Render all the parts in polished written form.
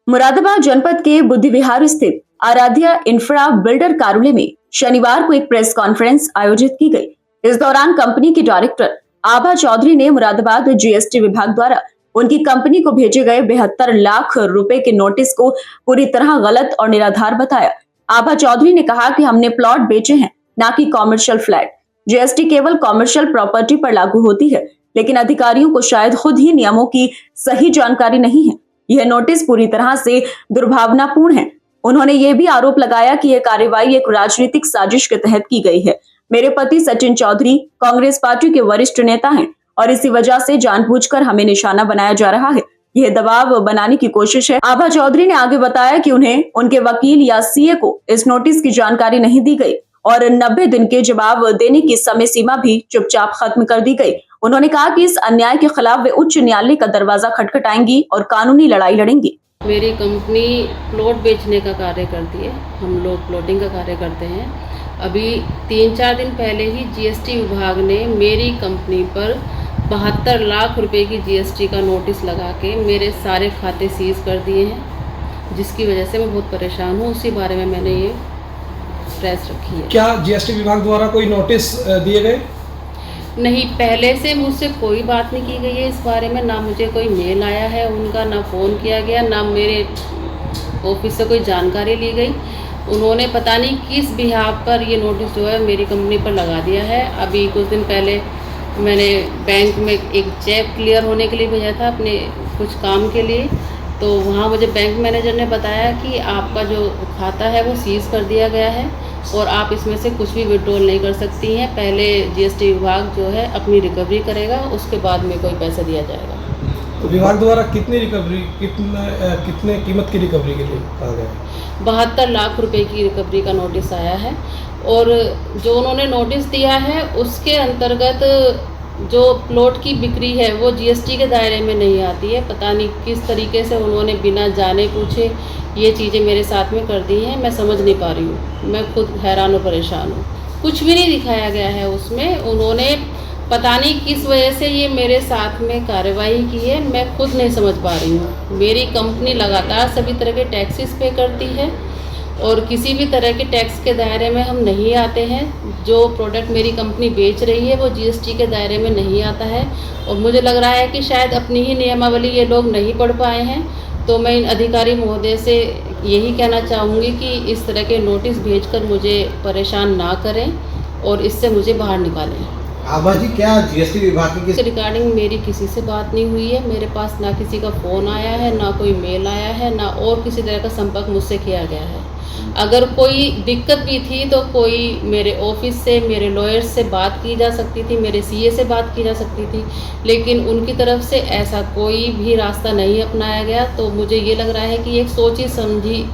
मुरादाबाद जनपद के बुद्धि विहार स्थित आराध्या इंफ्रा बिल्डर कार्यालय में शनिवार को एक प्रेस कॉन्फ्रेंस आयोजित की गई। इस दौरान कंपनी की डायरेक्टर आभा चौधरी ने मुरादाबाद जीएसटी विभाग द्वारा उनकी कंपनी को भेजे गए 72 लाख रुपए के नोटिस को पूरी तरह गलत और निराधार बताया। आभा चौधरी ने कहा कि हमने प्लॉट बेचे हैं, न कि कॉमर्शियल फ्लैट। जीएसटी केवल कॉमर्शियल प्रॉपर्टी पर लागू होती है, लेकिन अधिकारियों को शायद खुद ही नियमों की सही जानकारी नहीं है। यह नोटिस पूरी तरह से दुर्भावनापूर्ण है। उन्होंने ये भी आरोप लगाया कि यह कार्रवाई एक राजनीतिक साजिश के तहत की गई है। मेरे पति सचिन चौधरी कांग्रेस पार्टी के वरिष्ठ नेता हैं और इसी वजह से जानबूझकर हमें निशाना बनाया जा रहा है। यह दबाव बनाने की कोशिश है। आभा चौधरी ने आगे बताया कि उन्हें उनके वकील या सीए को इस नोटिस की जानकारी नहीं दी गई और 90 दिन के जवाब देने की समय सीमा भी चुपचाप खत्म कर दी गई। उन्होंने कहा कि इस अन्याय के खिलाफ वे उच्च न्यायालय का दरवाजा खटखटाएंगी और कानूनी लड़ाई लड़ेंगी। मेरी कंपनी प्लॉट बेचने का कार्य करती है। हम लोग प्लॉटिंग का कार्य करते हैं। अभी 3-4 दिन पहले ही जीएसटी विभाग ने मेरी कंपनी पर 72 लाख रुपए की जीएसटी का नोटिस लगा के मेरे सारे खाते सीज कर दिए हैं, जिसकी वजह से मैं बहुत परेशान हूँ। उसी बारे में मैंने ये प्रेस रखी है। क्या जीएसटी विभाग द्वारा कोई नोटिस दिए गए? नहीं, पहले से मुझसे कोई बात नहीं की गई है इस बारे में। ना मुझे कोई मेल आया है उनका, ना फ़ोन किया गया, ना मेरे ऑफिस से कोई जानकारी ली गई। उन्होंने पता नहीं किस बिहाफ पर ये नोटिस जो है मेरी कंपनी पर लगा दिया है। अभी कुछ दिन पहले मैंने बैंक में एक चेक क्लियर होने के लिए भेजा था अपने कुछ काम के लिए, तो वहाँ मुझे बैंक मैनेजर ने बताया कि आपका जो खाता है वो सीज कर दिया गया है और आप इसमें से कुछ भी विड्रॉल नहीं कर सकती हैं। पहले जीएसटी विभाग जो है अपनी रिकवरी करेगा, उसके बाद में कोई पैसा दिया जाएगा। तो विभाग द्वारा कितनी रिकवरी, कितने कीमत की रिकवरी के लिए कहा गया है? 72 लाख रुपए की रिकवरी का नोटिस आया है और जो उन्होंने नोटिस दिया है उसके अंतर्गत जो प्लॉट की बिक्री है वो जीएसटी के दायरे में नहीं आती है। पता नहीं किस तरीके से उन्होंने बिना जाने पूछे ये चीज़ें मेरे साथ में कर दी हैं। मैं समझ नहीं पा रही हूँ, मैं खुद हैरान और परेशान हूँ। कुछ भी नहीं दिखाया गया है उसमें। उन्होंने पता नहीं किस वजह से ये मेरे साथ में कार्रवाई की है, मैं खुद नहीं समझ पा रही हूँ। मेरी कंपनी लगातार सभी तरह के टैक्सेस पे करती है और किसी भी तरह के टैक्स के दायरे में हम नहीं आते हैं। जो प्रोडक्ट मेरी कंपनी बेच रही है वो जीएसटी के दायरे में नहीं आता है और मुझे लग रहा है कि शायद अपनी ही नियमावली ये लोग नहीं पढ़ पाए हैं। तो मैं इन अधिकारी महोदय से यही कहना चाहूँगी कि इस तरह के नोटिस भेजकर मुझे परेशान ना करें और इससे मुझे बाहर निकालें। आभा जी, क्या जीएसटी विभाग की इसके रिगार्डिंग मेरी किसी से बात नहीं हुई है। मेरे पास ना किसी का फ़ोन आया है, ना कोई मेल आया है, ना और किसी तरह का संपर्क मुझसे किया गया है। अगर कोई दिक्कत भी थी तो कोई मेरे ऑफिस से, मेरे लॉयर से बात की जा सकती थी, मेरे सीए से बात की जा सकती थी, लेकिन उनकी तरफ से ऐसा कोई भी रास्ता नहीं अपनाया गया। तो मुझे ये लग रहा है कि एक सोची समझी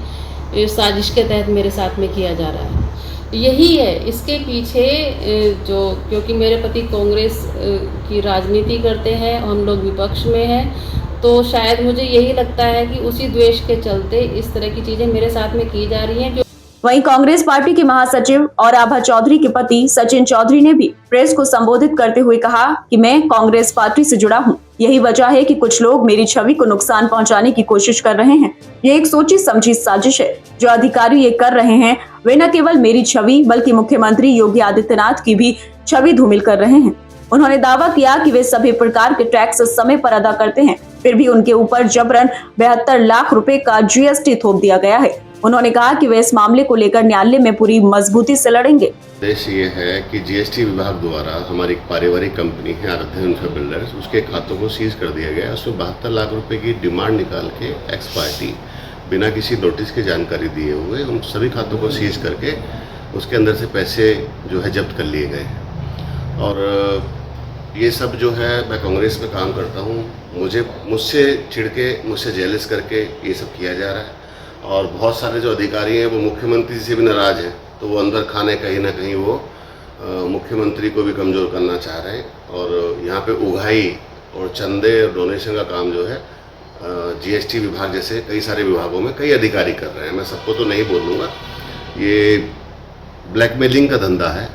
साजिश के तहत मेरे साथ में किया जा रहा है। यही है इसके पीछे जो, क्योंकि मेरे पति कांग्रेस की राजनीति करते हैं, हम लोग विपक्ष में हैं, तो शायद मुझे यही लगता है कि उसी द्वेष के चलते इस तरह की चीजें मेरे साथ में की जा रही हैं। वहीं कांग्रेस पार्टी के महासचिव और आभा चौधरी के पति सचिन चौधरी ने भी प्रेस को संबोधित करते हुए कहा कि मैं कांग्रेस पार्टी से जुड़ा हूं। यही वजह है कि कुछ लोग मेरी छवि को नुकसान पहुंचाने की कोशिश कर रहे हैं। ये एक सोची समझी साजिश है। जो अधिकारी ये कर रहे हैं वे न केवल मेरी छवि बल्कि मुख्यमंत्री योगी आदित्यनाथ की भी छवि धूमिल कर रहे हैं। उन्होंने दावा किया कि वे सभी प्रकार के टैक्स समय पर अदा करते हैं, फिर भी उनके ऊपर जबरन 72 लाख रुपए का जीएसटी थोप दिया गया है। उन्होंने कहा कि वे इस मामले को लेकर न्यायालय में पूरी मजबूती से लड़ेंगे। उद्देश्य ये है कि जीएसटी विभाग द्वारा हमारी पारिवारिक कंपनी है आराध्या इंफ्रा बिल्डर्स, उसके खातों को सीज कर दिया गया। उसमें 72 लाख रुपए की डिमांड निकाल के एक्स पार्टी बिना किसी नोटिस की जानकारी दिए हुए उन सभी खातों को सीज करके उसके अंदर से पैसे जो है जब्त कर लिए गए। और ये सब जो है, मैं कांग्रेस में काम करता हूँ, मुझसे छिड़के, मुझसे जेलस करके ये सब किया जा रहा है। और बहुत सारे जो अधिकारी हैं वो मुख्यमंत्री से भी नाराज़ हैं, तो वो अंदर खाने कहीं ना कहीं वो मुख्यमंत्री को भी कमज़ोर करना चाह रहे हैं। और यहाँ पे उगाही और चंदे और डोनेशन का काम जो है जीएसटी विभाग जैसे कई सारे विभागों में कई अधिकारी कर रहे हैं। मैं सबको तो नहीं बोलूँगा, ये ब्लैकमेलिंग का धंधा है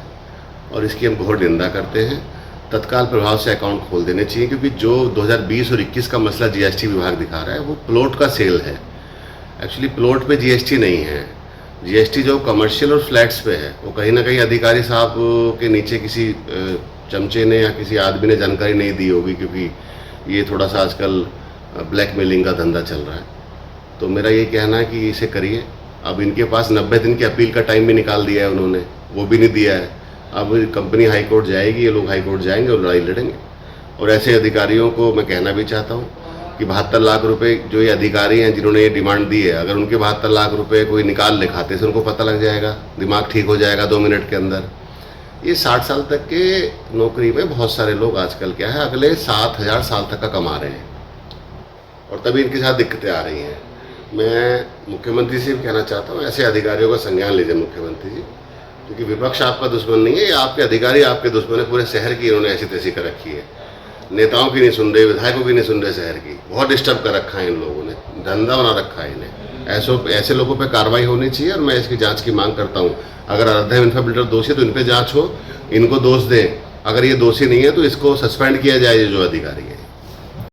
और इसकी हम घोर निंदा करते हैं। तत्काल प्रभाव से अकाउंट खोल देने चाहिए, क्योंकि जो 2020 और 21 का मसला जीएसटी विभाग दिखा रहा है वो प्लॉट का सेल है। एक्चुअली प्लॉट पे जीएसटी नहीं है। जीएसटी जो कमर्शियल और फ्लैट्स पे है वो कहीं ना कहीं अधिकारी साहब के नीचे किसी चमचे ने या किसी आदमी ने जानकारी नहीं दी होगी, क्योंकि ये थोड़ा सा आजकल ब्लैकमेलिंग का धंधा चल रहा है। तो मेरा ये कहना है कि इसे करिए। अब इनके पास 90 दिन की अपील का टाइम भी निकाल दिया है उन्होंने, वो भी नहीं दिया है। अब कंपनी हाई कोर्ट जाएगी, ये लोग हाई कोर्ट जाएंगे और लड़ाई लड़ेंगे। और ऐसे अधिकारियों को मैं कहना भी चाहता हूँ कि 72 लाख रुपए जो ये अधिकारी हैं जिन्होंने ये डिमांड दी है, अगर उनके 72 लाख रुपए कोई निकाल ले खाते से, उनको पता लग जाएगा, दिमाग ठीक हो जाएगा 2 मिनट के अंदर। ये 60 साल तक के नौकरी में बहुत सारे लोग आजकल क्या है अगले 7000 साल तक का कमा रहे हैं, और तभी इनके साथ दिक्कतें आ रही हैं। मैं मुख्यमंत्री से भी कहना चाहता हूँ, ऐसे अधिकारियों का संज्ञान लीजिए मुख्यमंत्री जी, क्योंकि विपक्ष आपका दुश्मन नहीं है, ये आपके अधिकारी आपके दुश्मन है। पूरे शहर की इन्होंने ऐसी तैसी कर रखी है, नेताओं की नहीं सुन रहे, विधायकों की नहीं सुन रहे, शहर की बहुत डिस्टर्ब कर रखा है इन लोगों ने, धंधा बना रखा है इन्हें। ऐसे लोगों पे कार्रवाई होनी चाहिए और मैं इसकी जांच की मांग करता हूँ। अगर आराध्या इंफ्रा बिल्डर दोषी है तो इन पे जांच हो, इनको दोष दें। अगर ये दोषी नहीं है तो इसको सस्पेंड किया जाए जो अधिकारी है।